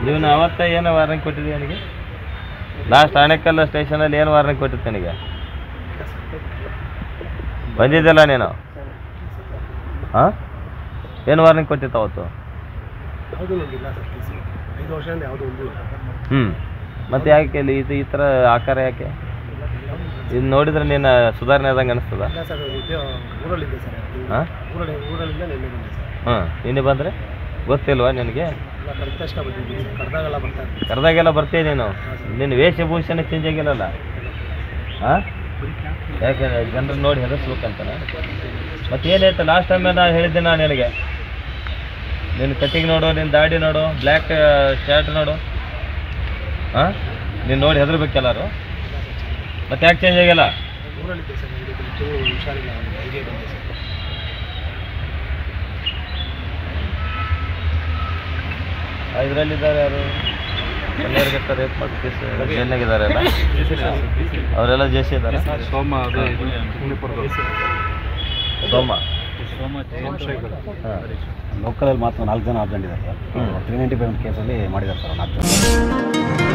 ನೀವು ಅವತ್ತ ಏನು ವಾರ್ನಿಂಗ್ ಕೊಟ್ಟಿದ್ದೀವಿ ನನಗೆ? ಲಾಸ್ಟ್ ಆಣೆಕಲ್ ಸ್ಟೇಷನಲ್ಲಿ ಏನು ವಾರ್ನಿಂಗ್ ಕೊಟ್ಟಿತ್ತು ನನಗೆ? ಬಂದಿದ್ದಲ್ಲ ನೀನು? ಹಾಂ, ಏನು ವಾರ್ನಿಂಗ್ ಕೊಟ್ಟಿತ್ತು ಅವತ್ತು? ಮತ್ತೆ ಯಾಕೆ ಇಲ್ಲಿ ಈ ಥರ ಆಕಾರ ಯಾಕೆ? ಇದು ನೋಡಿದ್ರೆ ನೀನು ಸುಧಾರಣೆ ಆದಂಗೆ ಅನಿಸ್ತದ? ಹಾಂ ಹಾಂ, ನಿನ್ನೆ ಬಂದರೆ ಗೊತ್ತಿಲ್ವಾ ನಿನಗೆ? ಕರೆದಾಗೆಲ್ಲ ಬರ್ತೀಯ ನೀನು. ನಿನ್ನ ವೇಷಭೂಷಣ ಚೇಂಜ್ ಆಗಿಲ್ಲಲ್ಲ. ಹಾಂ, ಯಾಕೆ ಜನರು ನೋಡಿ ಹೆದರ್ಸ್ಬೇಕಂತಾನೆ? ಮತ್ತೇನಾಯ್ತು ಲಾಸ್ಟ್ ಟೈಮ್ ನಾನು ಹೇಳಿದ್ದೆ ನಾನು ನಿನಗೆ, ನಿನ್ನ ಕಟ್ಟಿಗೆ ನೋಡು, ನಿನ್ನ ದಾಡಿ ನೋಡು, ಬ್ಲ್ಯಾಕ್ ಶರ್ಟ್ ನೋಡು. ಹಾಂ, ನೀನು ನೋಡಿ ಹೆದರ್ಬೇಕೆಲ್ಲರು. ಮತ್ತೆ ಯಾಕೆ ಚೇಂಜ್ ಆಗಿಲ್ಲ? ಇದರಲ್ಲಿದ್ದಾರೆ ಯಾರು? ಕನ್ಯಾರ್ಘಟ್ಟ ರೇಪ್ ಮಾಡಿ ಕೇಸ್ ಜೈಲ್ನಾಗಿದ್ದಾರೆ ಅಲ್ಲ, ಅವರೆಲ್ಲ ಜೇಸಿ ಇದ್ದಾರೆ. ಸೋಮ ಲೋಕಲಲ್ಲಿ ಮಾತ್ರ 4 ಜನ ಅರ್ಜೆಂಟ್ ಇದ್ದಾರೆ ಸರ್. 395 ಕೇಸಲ್ಲಿ ಮಾಡಿದ್ದಾರೆ ಸರ್ 4 ಜನ.